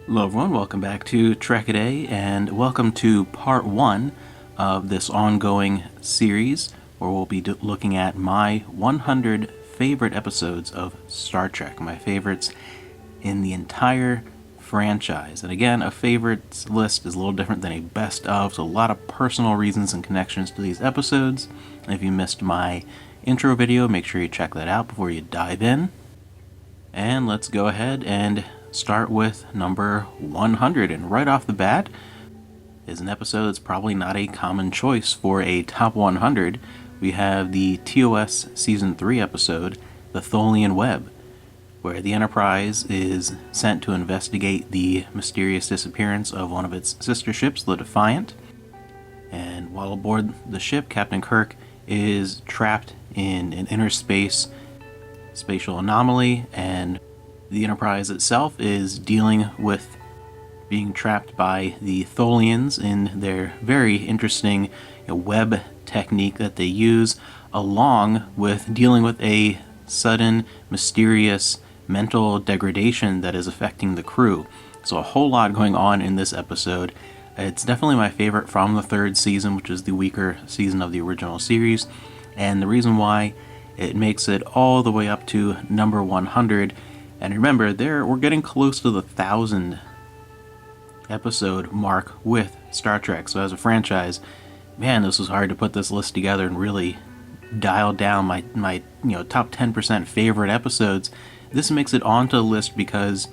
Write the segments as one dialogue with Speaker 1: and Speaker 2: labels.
Speaker 1: Hello everyone, welcome back to Trek A Day, and welcome to part 1 of this ongoing series where we'll be looking at my 100 favorite episodes of Star Trek, my favorites in the entire franchise. And again, a favorites list is a little different than a best of, so a lot of personal reasons and connections to these episodes. If you missed my intro video, make sure you check that out before you dive in. And let's go ahead and start with number 100. And right off the bat is an episode that's probably not a common choice for a top 100. We have the TOS Season 3 episode, The Tholian Web, where the Enterprise is sent to investigate the mysterious disappearance of one of its sister ships, the Defiant. And while aboard the ship, Captain Kirk is trapped in an inner space spatial anomaly, and the Enterprise itself is dealing with being trapped by the Tholians in their very interesting web technique that they use, along with dealing with a sudden, mysterious mental degradation that is affecting the crew. So a whole lot going on in this episode. It's definitely my favorite from the third season, which is the weaker season of the original series, and the reason why it makes it all the way up to number 100. And remember, we're getting close to the 1,000 episode mark with Star Trek. So as a franchise, man, this was hard to put this list together and really dial down my top 10% favorite episodes. This makes it onto the list because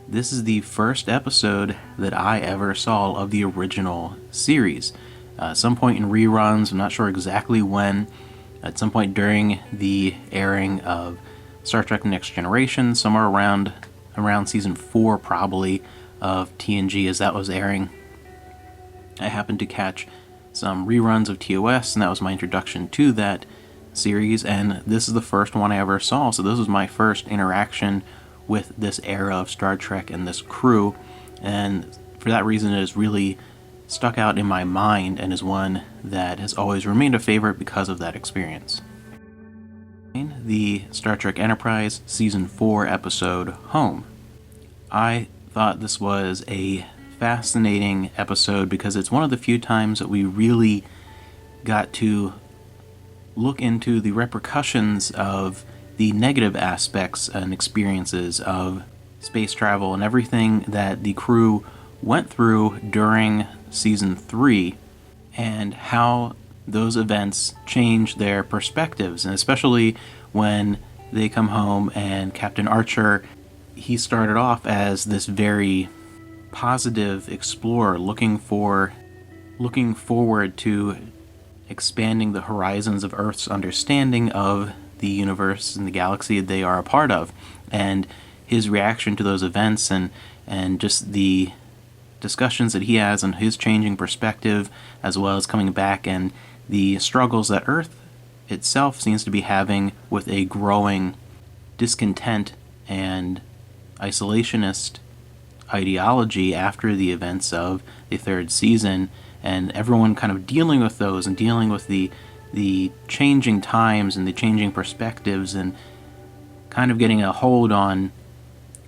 Speaker 1: this is the first episode that I ever saw of the original series. Some point in reruns, I'm not sure exactly when. At some point during the airing of Star Trek Next Generation, somewhere around season 4 probably of TNG as that was airing, I happened to catch some reruns of TOS, and that was my introduction to that series, and this is the first one I ever saw, so this was my first interaction with this era of Star Trek and this crew, and for that reason it has really stuck out in my mind and is one that has always remained a favorite because of that experience. The Star Trek Enterprise Season 4 episode, Home. I thought this was a fascinating episode because it's one of the few times that we really got to look into the repercussions of the negative aspects and experiences of space travel and everything that the crew went through during Season 3 and how those events change their perspectives, and especially when they come home and Captain Archer, he started off as this very positive explorer looking forward to expanding the horizons of Earth's understanding of the universe and the galaxy they are a part of, and his reaction to those events and just the discussions that he has and his changing perspective, as well as coming back and the struggles that Earth itself seems to be having with a growing discontent and isolationist ideology after the events of the third season, and everyone kind of dealing with those and dealing with the changing times and the changing perspectives and kind of getting a hold on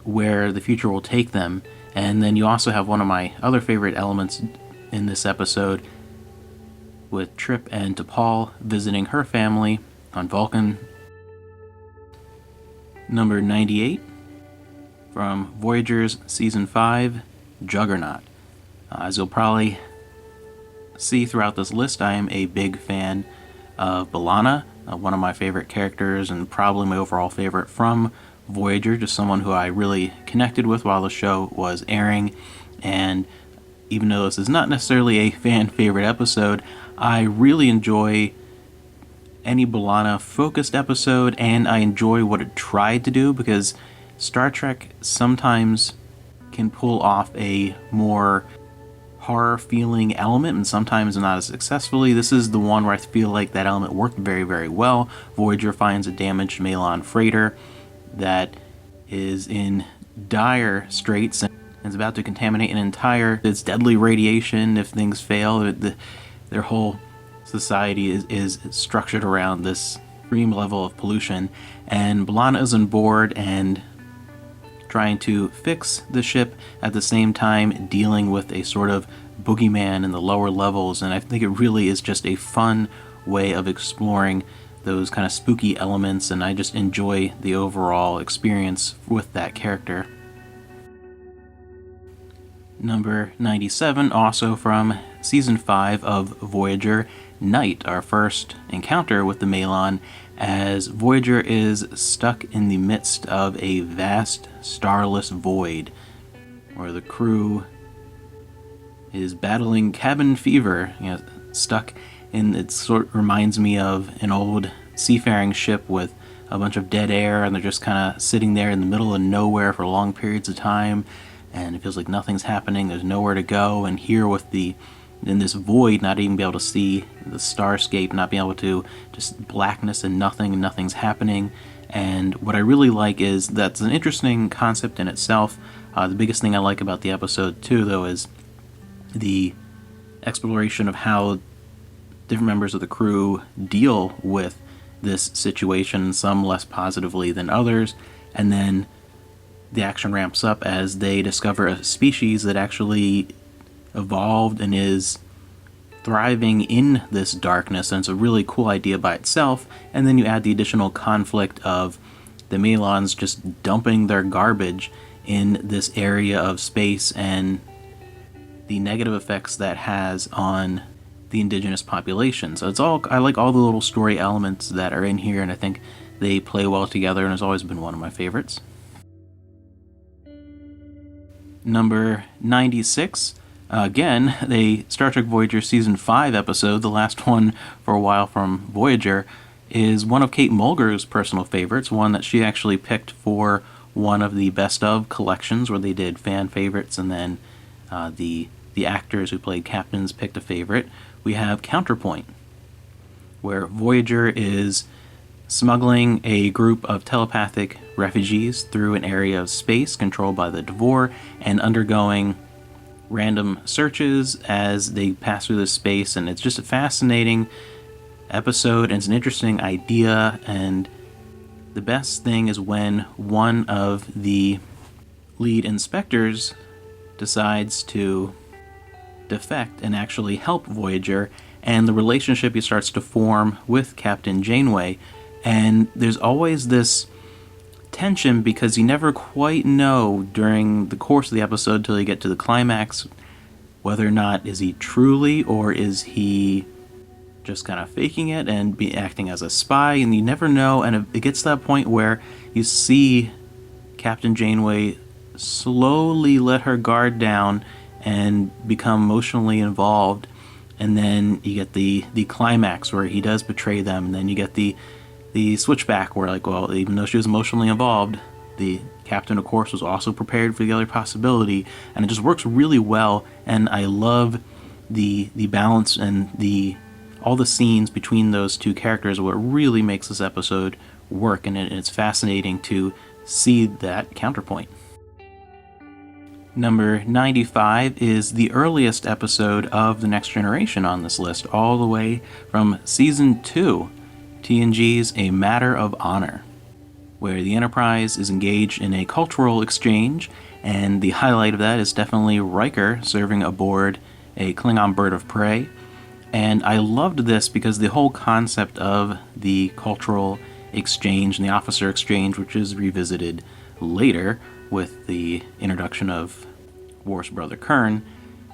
Speaker 1: where the future will take them. And then you also have one of my other favorite elements in this episode with Trip and T'Pol visiting her family on Vulcan. Number 98 from Voyager's Season 5, Juggernaut. As you'll probably see throughout this list, I am a big fan of B'Elanna, one of my favorite characters and probably my overall favorite from Voyager, just someone who I really connected with while the show was airing. And even though this is not necessarily a fan favorite episode, I really enjoy any B'Elanna focused episode, and I enjoy what it tried to do, because Star Trek sometimes can pull off a more horror feeling element and sometimes not as successfully. This is the one where I feel like that element worked very, very well. Voyager finds a damaged Malon freighter that is in dire straits and is about to contaminate its deadly radiation if things fail. Their whole society is structured around this extreme level of pollution, and B'Elanna is on board, and trying to fix the ship, at the same time dealing with a sort of boogeyman in the lower levels. And I think it really is just a fun way of exploring those kind of spooky elements, and I just enjoy the overall experience with that character. Number 97, also from Season 5 of Voyager, Night, our first encounter with the Malon, as Voyager is stuck in the midst of a vast starless void, where the crew is battling cabin fever, stuck in, it sort of reminds me of an old seafaring ship with a bunch of dead air, and they're just kind of sitting there in the middle of nowhere for long periods of time, and it feels like nothing's happening, there's nowhere to go. And here with in this void, not even be able to see the starscape, not being able to, just blackness and nothing's happening. And what I really like is that's an interesting concept in itself. The biggest thing I like about the episode too, though, is the exploration of how different members of the crew deal with this situation, some less positively than others, and then the action ramps up as they discover a species that actually evolved and is thriving in this darkness, and it's a really cool idea by itself. And then you add the additional conflict of the Malons just dumping their garbage in this area of space, and the negative effects that has on the indigenous population. So I like all the little story elements that are in here, and I think they play well together, and has always been one of my favorites. Number 96, again, the Star Trek Voyager Season 5 episode, the last one for a while from Voyager, is one of Kate Mulgrews' personal favorites, one that she actually picked for one of the best of collections where they did fan favorites, and then the actors who played captains picked a favorite. We have Counterpoint, where Voyager is smuggling a group of telepathic refugees through an area of space controlled by the Devore, and undergoing random searches as they pass through this space. And it's just a fascinating episode, and it's an interesting idea. And the best thing is when one of the lead inspectors decides to defect and actually help Voyager, and the relationship he starts to form with Captain Janeway. And there's always this tension because you never quite know during the course of the episode till you get to the climax whether or not is he truly, or is he just kind of faking it and be acting as a spy, and you never know. And it gets to that point where you see Captain Janeway slowly let her guard down and become emotionally involved, and then you get the climax where he does betray them, and then you get the switchback where, like, well, even though she was emotionally involved, the captain, of course, was also prepared for the other possibility, and it just works really well. And I love the balance and all the scenes between those two characters, what really makes this episode work, and it's fascinating to see that counterpoint. Number 95 is the earliest episode of The Next Generation on this list, all the way from Season 2, TNG's A Matter of Honor, where the Enterprise is engaged in a cultural exchange, and the highlight of that is definitely Riker serving aboard a Klingon bird of prey. And I loved this because the whole concept of the cultural exchange and the officer exchange, which is revisited later with the introduction of Worf's brother Kurn,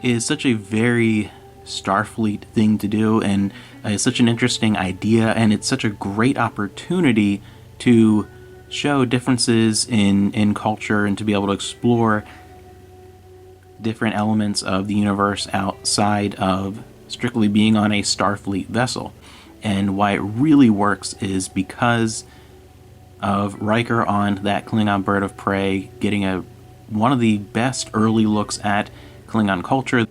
Speaker 1: is such a very Starfleet thing to do, and it's such an interesting idea, and it's such a great opportunity to show differences in culture, and to be able to explore different elements of the universe outside of strictly being on a Starfleet vessel. And why it really works is because of Riker on that Klingon bird of prey getting one of the best early looks at Klingon culture,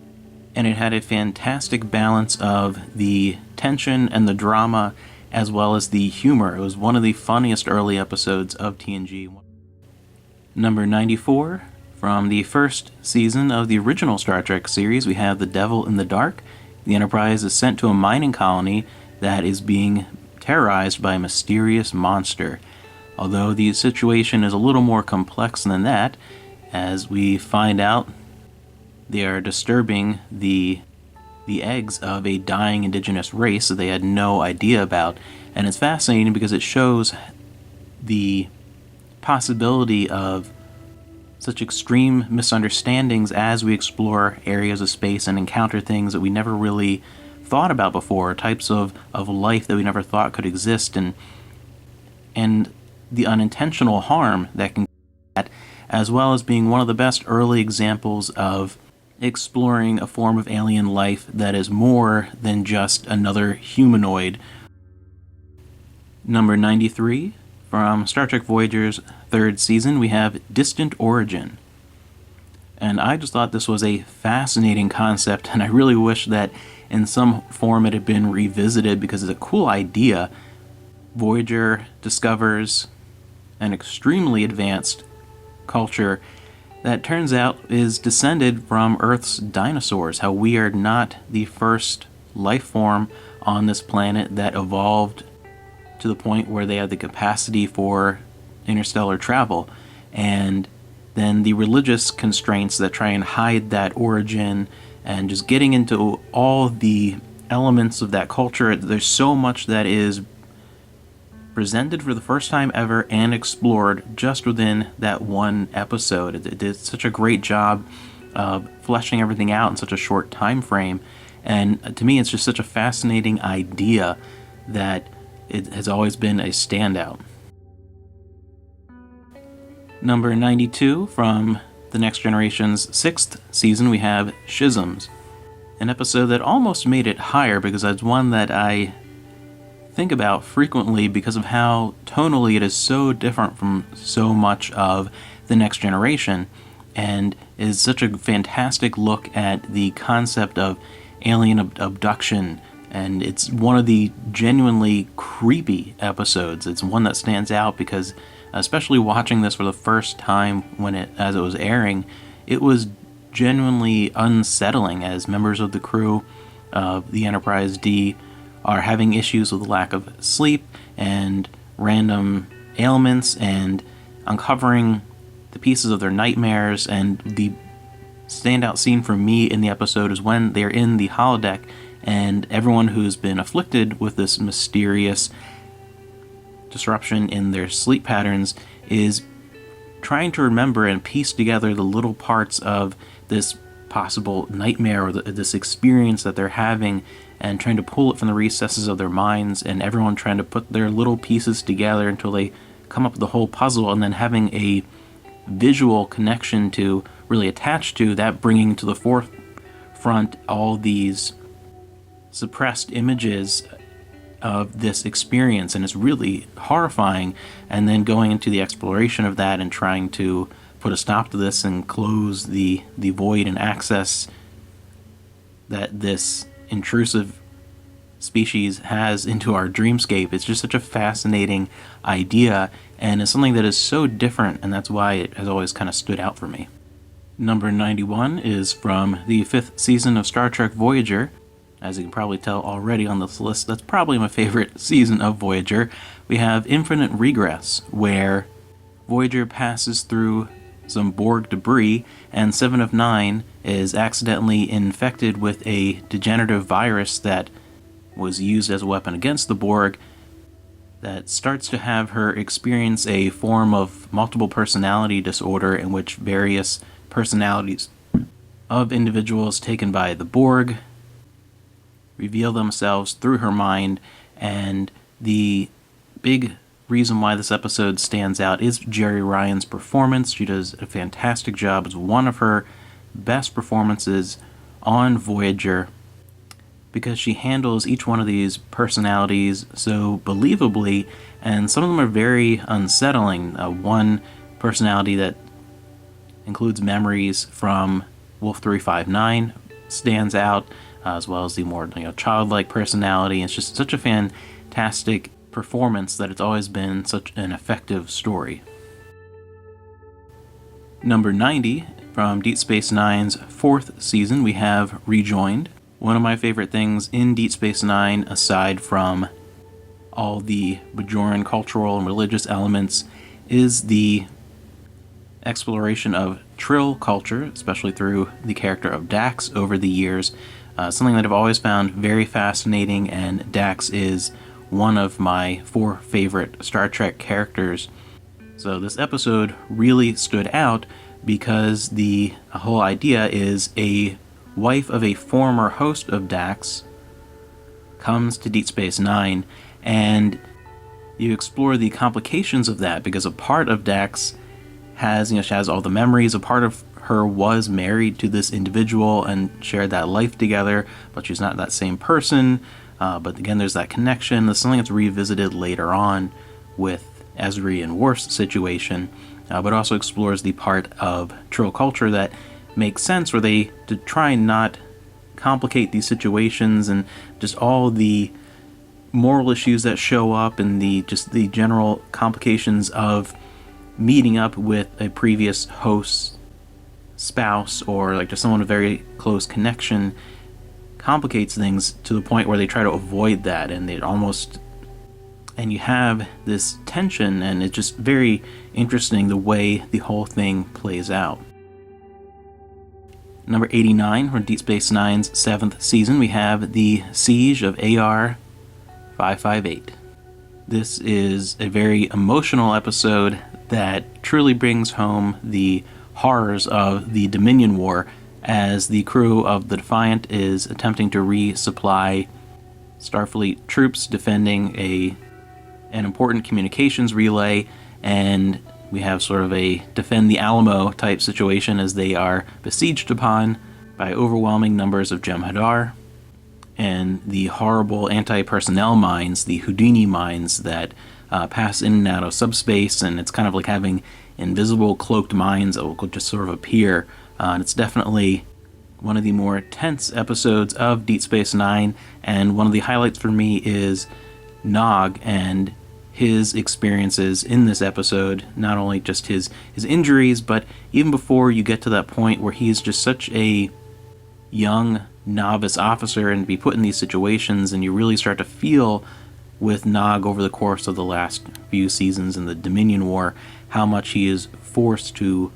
Speaker 1: and it had a fantastic balance of the tension and the drama as well as the humor. It was one of the funniest early episodes of TNG. Number 94, from the first season of the original Star Trek series, we have The Devil in the Dark. The Enterprise is sent to a mining colony that is being terrorized by a mysterious monster. although the situation is a little more complex than that, as we find out they are disturbing the eggs of a dying indigenous race that they had no idea about. And it's fascinating because it shows the possibility of such extreme misunderstandings as we explore areas of space and encounter things that we never really thought about before, types of life that we never thought could exist, and the unintentional harm that can that, as well as being one of the best early examples of exploring a form of alien life that is more than just another humanoid. Number 93, from Star Trek Voyager's third season, we have Distant Origin. And I just thought this was a fascinating concept, and I really wish that in some form it had been revisited because it's a cool idea. Voyager discovers an extremely advanced culture that turns out is descended from Earth's dinosaurs, how we are not the first life form on this planet that evolved to the point where they have the capacity for interstellar travel. And then the religious constraints that try and hide that origin, and just getting into all the elements of that culture. There's so much that is presented for the first time ever and explored just within that one episode. It did such a great job of fleshing everything out in such a short time frame, and to me it's just such a fascinating idea that it has always been a standout. Number 92, from The Next Generation's 6th season, we have Schisms, an episode that almost made it higher because it's one that I think about frequently because of how tonally it is so different from so much of The Next Generation, and is such a fantastic look at the concept of alien abduction. And it's one of the genuinely creepy episodes. It's one that stands out because, especially watching this for the first time as it was airing, it was genuinely unsettling as members of the crew of the Enterprise D are having issues with lack of sleep and random ailments, and uncovering the pieces of their nightmares. And the standout scene for me in the episode is when they're in the holodeck and everyone who's been afflicted with this mysterious disruption in their sleep patterns is trying to remember and piece together the little parts of this possible nightmare or this experience that they're having, and trying to pull it from the recesses of their minds, and everyone trying to put their little pieces together until they come up with the whole puzzle, and then having a visual connection to really attach to that, bringing to the forefront all these suppressed images of this experience. And it's really horrifying, and then going into the exploration of that and trying to put a stop to this and close the void and access that this intrusive species has into our dreamscape. It's just such a fascinating idea, and it's something that is so different, and that's why it has always kind of stood out for me. Number 91 is from the 5th season of Star Trek Voyager. As you can probably tell already on this list, that's probably my favorite season of Voyager. We have Infinite Regress, where Voyager passes through some Borg debris, and 7 of 9 is accidentally infected with a degenerative virus that was used as a weapon against the Borg, that starts to have her experience a form of multiple personality disorder in which various personalities of individuals taken by the Borg reveal themselves through her mind. And the big reason why this episode stands out is Jeri Ryan's performance. She does a fantastic job. It's one of her best performances on Voyager because she handles each one of these personalities so believably, and some of them are very unsettling. One personality that includes memories from Wolf 359 stands out, as well as the more childlike personality. It's just such a fantastic performance that it's always been such an effective story. Number 90, from Deep Space Nine's 4th season, we have Rejoined. One of my favorite things in Deep Space Nine, aside from all the Bajoran cultural and religious elements is the exploration of Trill culture, especially through the character of Dax over the years. Something that I've always found very fascinating, and Dax is one of my 4 favorite Star Trek characters. So this episode really stood out because the whole idea is a wife of a former host of Dax comes to Deep Space Nine, and you explore the complications of that, because a part of Dax has, she has all the memories. A part of her was married to this individual and shared that life together, but she's not that same person. But again, there's that connection. There's something that's revisited later on with Ezri and Worf's situation, but also explores the part of Trill culture that makes sense, where they to try and not complicate these situations and just all the moral issues that show up, and the general complications of meeting up with a previous host's spouse, or like just someone with very close connection, complicates things to the point where they try to avoid that, and you have this tension, and it's just very interesting the way the whole thing plays out. Number 89 from Deep Space Nine's 7th season, we have the Siege of AR 558. This is a very emotional episode that truly brings home the horrors of the Dominion War, as the crew of the Defiant is attempting to resupply Starfleet troops defending an important communications relay, and we have sort of a defend the Alamo type situation as they are besieged upon by overwhelming numbers of Jem'Hadar and the horrible anti-personnel mines, the Houdini mines that pass in and out of subspace, and it's kind of like having invisible cloaked mines that will just sort of appear. And it's definitely one of the more tense episodes of Deep Space Nine, and one of the highlights for me is Nog and his experiences in this episode. Not only just his injuries, but even before you get to that point where he is just such a young novice officer and be put in these situations, and you really start to feel with Nog over the course of the last few seasons in the Dominion War how much he is forced to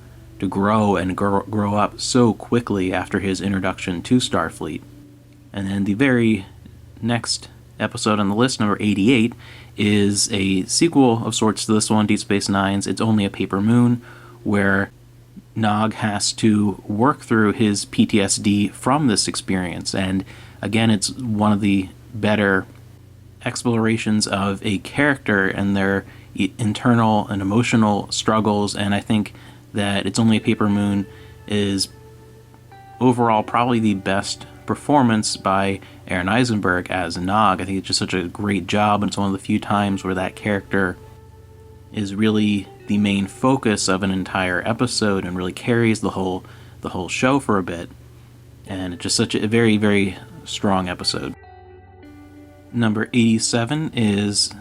Speaker 1: grow and grow up so quickly after his introduction to Starfleet. And then the very next episode on the list, number 88, is a sequel of sorts to this one, Deep Space Nine's It's Only a Paper Moon, where Nog has to work through his PTSD from this experience. And again, it's one of the better explorations of a character and their internal and emotional struggles, and I think that It's Only a Paper Moon is overall probably the best performance by Aaron Eisenberg as Nog. I think it's just such a great job, and it's one of the few times where that character is really the main focus of an entire episode and really carries the whole show for a bit. And it's just such a very, very strong episode. Number 87 is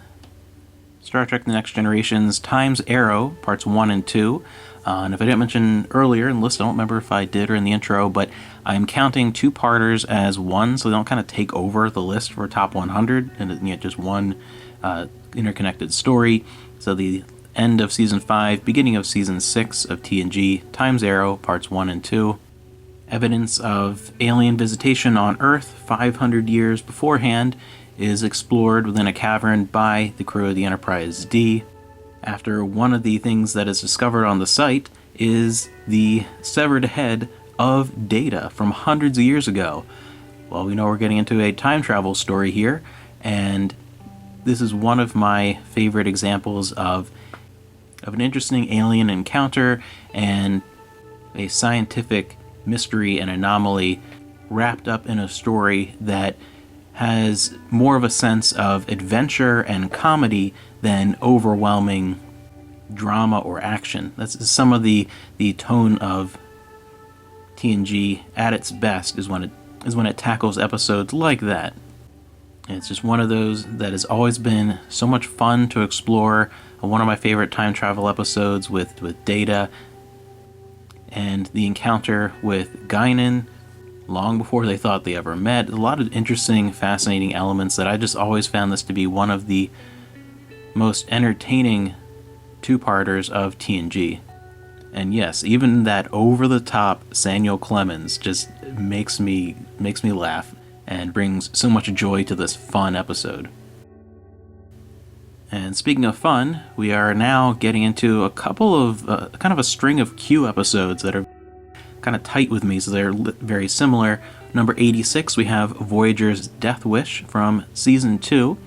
Speaker 1: Star Trek The Next Generation's Time's Arrow, Parts 1 and 2. And if I didn't mention earlier in the list, I don't remember if I did or in the intro, but I'm counting two-parters as one, so they don't kind of take over the list for top 100, and yet just one interconnected story. So the end of Season 5, beginning of Season 6 of TNG, Time's Arrow, Parts 1 and 2. Evidence of alien visitation on Earth 500 years beforehand is explored within a cavern by the crew of the Enterprise D. After one of the things that is discovered on the site is the severed head of Data from hundreds of years ago. Well, we know we're getting into a time travel story here, and this is one of my favorite examples of an interesting alien encounter and a scientific mystery and anomaly wrapped up in a story that has more of a sense of adventure and comedy than overwhelming drama or action. That's some of the tone of TNG at its best is when it tackles episodes like that. And it's just one of those that has always been so much fun to explore. One of my favorite time travel episodes with Data and the encounter with Guinan long before they thought they ever met. A lot of interesting, fascinating elements that I just always found this to be one of the most entertaining two-parters of TNG. And yes, even that over-the-top Samuel Clemens just makes me laugh and brings so much joy to this fun episode. And speaking of fun, we are now getting into a couple of kind of a string of Q episodes that are kind of tight with me, so they're very similar. Number 86, we have Voyager's Death Wish from Season 2,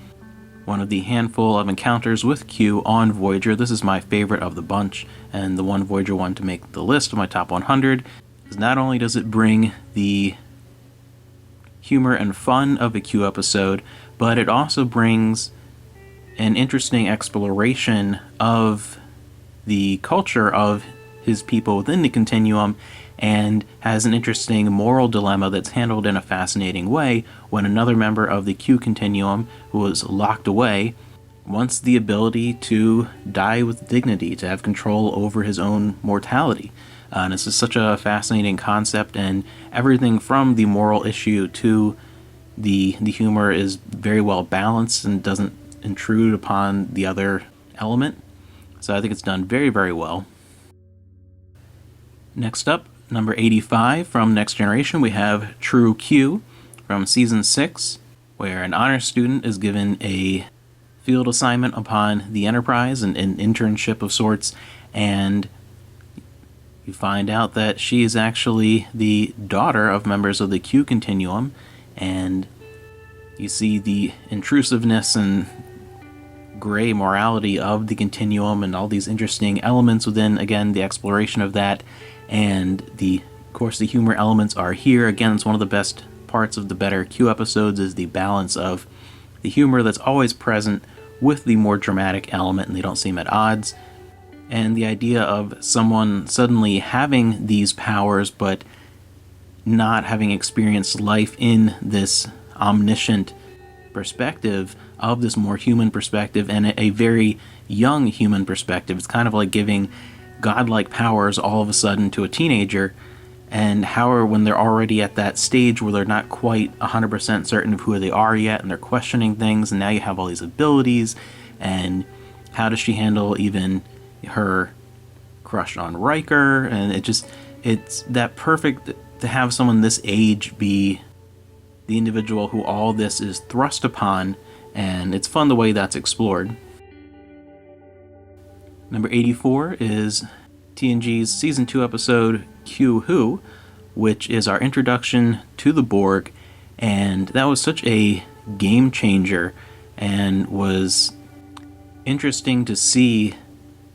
Speaker 1: one of the handful of encounters with Q on Voyager. This is my favorite of the bunch, and the one Voyager one to make the list of my top 100. Not only does it bring the humor and fun of a Q episode, but it also brings an interesting exploration of the culture of his people within the Continuum, and has an interesting moral dilemma that's handled in a fascinating way when another member of the Q Continuum, who was locked away, wants the ability to die with dignity, to have control over his own mortality. And this is such a fascinating concept, and everything from the moral issue to the humor is very well balanced and doesn't intrude upon the other element. So I think it's done very, very well. Next up, number 85 from Next Generation, we have True Q from Season 6, where an honor student is given a field assignment upon the Enterprise, an internship of sorts, and you find out that she is actually the daughter of members of the Q Continuum, and you see the intrusiveness and gray morality of the Continuum and all these interesting elements within, again, the exploration of that. And of course, the humor elements are here. Again, it's one of the best parts of the better Q episodes, is the balance of the humor that's always present with the more dramatic element, and they don't seem at odds. And the idea of someone suddenly having these powers, but not having experienced life in this omniscient perspective, of this more human perspective, and a very young human perspective. It's kind of like giving godlike powers all of a sudden to a teenager, and how when they're already at that stage where they're not quite 100% certain of who they are yet, and they're questioning things, and now you have all these abilities, and how does she handle even her crush on Riker? And it's that perfect to have someone this age be the individual who all this is thrust upon, and it's fun the way that's explored. Number 84 is TNG's Season 2 episode Q Who, which is our introduction to the Borg, and that was such a game changer, and was interesting to see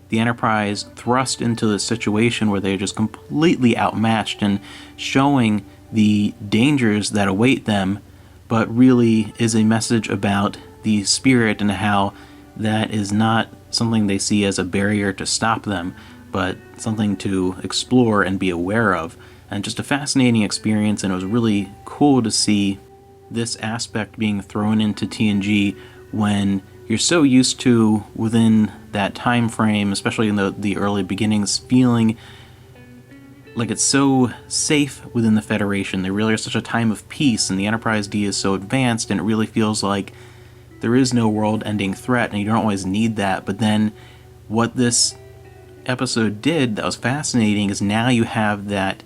Speaker 1: the Enterprise thrust into this situation where they're just completely outmatched, and showing the dangers that await them, but really is a message about the spirit and how that is not something they see as a barrier to stop them, but something to explore and be aware of. And just a fascinating experience, and it was really cool to see this aspect being thrown into TNG when you're so used to, within that time frame, especially in the early beginnings, feeling like it's so safe within the Federation. There really is such a time of peace, and the Enterprise D is so advanced, and it really feels like there is no world-ending threat, and you don't always need that. But then what this episode did that was fascinating is now you have that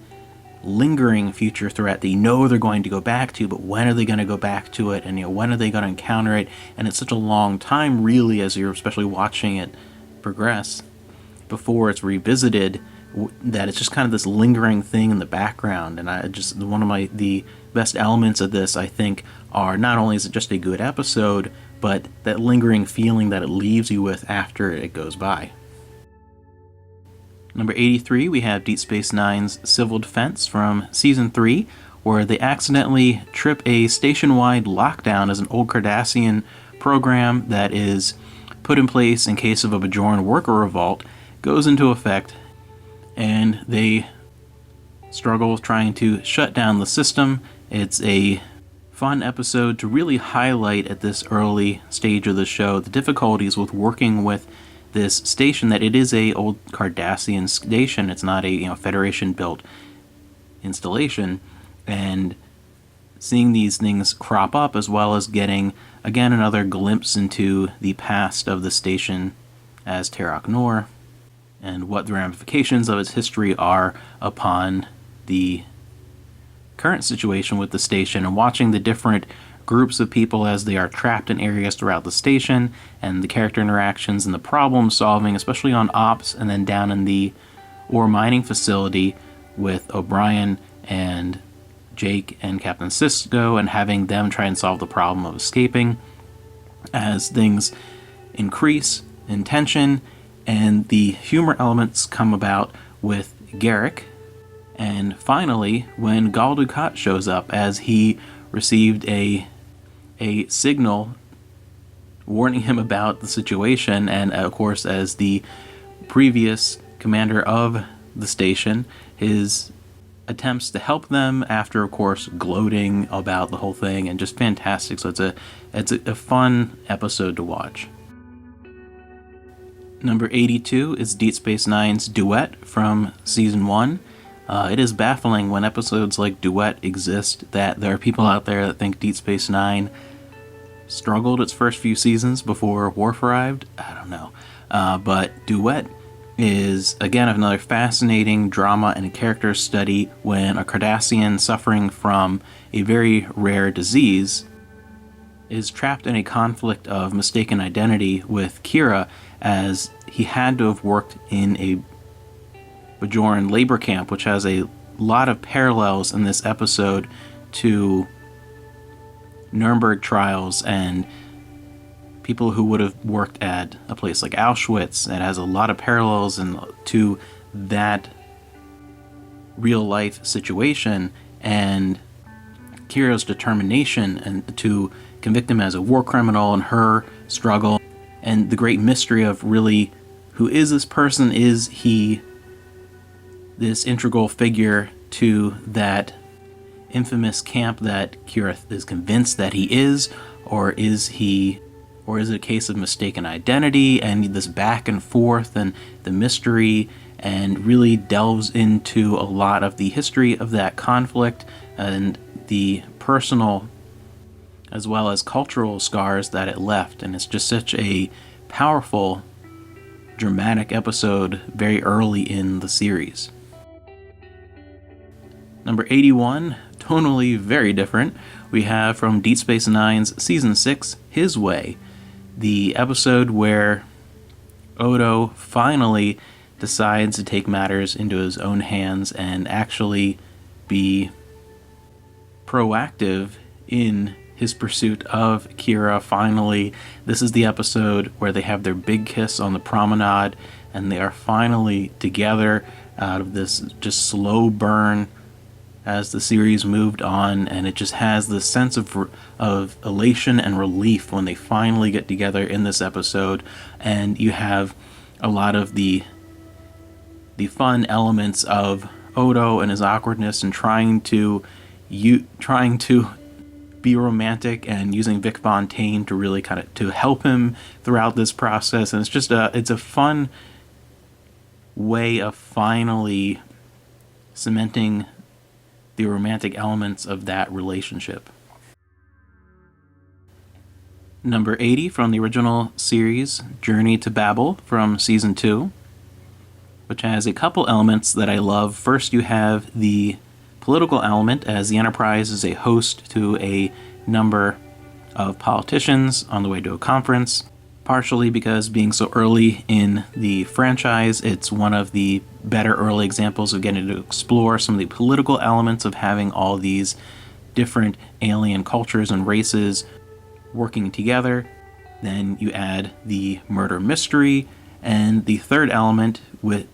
Speaker 1: lingering future threat that you know they're going to go back to, but when are they going to go back to it, and when are they going to encounter it? And it's such a long time, really, as you're especially watching it progress before it's revisited, that it's just kind of this lingering thing in the background. And one of the best elements of this, I think, are not only is it just a good episode, but that lingering feeling that it leaves you with after it goes by. Number 83, we have Deep Space Nine's Civil Defense from Season 3, where they accidentally trip a station-wide lockdown as an old Cardassian program that is put in place in case of a Bajoran worker revolt goes into effect, and they struggle with trying to shut down the system. It's a fun episode to really highlight at this early stage of the show the difficulties with working with this station, that it is a old Cardassian station. It's not a Federation built installation, And seeing these things crop up, as well as getting, again, another glimpse into the past of the station as Terok Nor, and what the ramifications of its history are upon the current situation with the station, and watching the different groups of people as they are trapped in areas throughout the station, and the character interactions and the problem solving, especially on Ops, and then down in the ore mining facility with O'Brien and Jake and Captain Sisko, and having them try and solve the problem of escaping as things increase in tension, and the humor elements come about with Garrick. And finally, when Gul Dukat shows up, as he received a signal warning him about the situation, and of course, as the previous commander of the station, his attempts to help them after, of course, gloating about the whole thing, and just fantastic. So it's a fun episode to watch. Number 82 is Deep Space Nine's Duet from Season 1. It is baffling when episodes like Duet exist that there are people out there that think Deep Space Nine struggled its first few seasons before Worf arrived. I don't know. But Duet is, again, another fascinating drama and character study when a Cardassian suffering from a very rare disease is trapped in a conflict of mistaken identity with Kira, as he had to have worked in a Bajoran labor camp, which has a lot of parallels in this episode to Nuremberg trials and people who would have worked at a place like Auschwitz. It has a lot of parallels to that real life situation, and Kira's determination and to convict him as a war criminal, and her struggle, and the great mystery of really, who is this person? Is he this integral figure to that infamous camp that Kira is convinced that he is, or is it a case of mistaken identity? And this back and forth and the mystery, and really delves into a lot of the history of that conflict and the personal as well as cultural scars that it left. And it's just such a powerful, dramatic episode very early in the series. Number 81, tonally very different, we have from Deep Space Nine's Season 6, His Way, the episode where Odo finally decides to take matters into his own hands and actually be proactive in his pursuit of Kira. Finally, this is the episode where they have their big kiss on the promenade, and they are finally together out of this just slow burn as the series moved on, and it just has this sense of elation and relief when they finally get together in this episode. And you have a lot of the fun elements of Odo and his awkwardness and trying to be romantic, and using Vic Fontaine to really kind of to help him throughout this process. And it's just it's a fun way of finally cementing the romantic elements of that relationship. Number 80 from the original series, Journey to Babel from Season 2, which has a couple elements that I love. First, you have the political element, as the Enterprise is a host to a number of politicians on the way to a conference, partially because being so early in the franchise, it's one of the better early examples of getting to explore some of the political elements of having all these different alien cultures and races working together. Then you add the murder mystery, and the third element with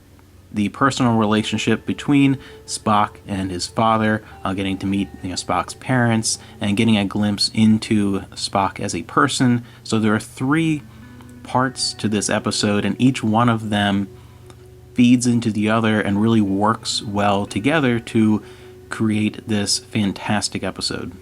Speaker 1: the personal relationship between Spock and his father, getting to meet Spock's parents, and getting a glimpse into Spock as a person. So there are 3 parts to this episode, and each one of them feeds into the other and really works well together to create this fantastic episode.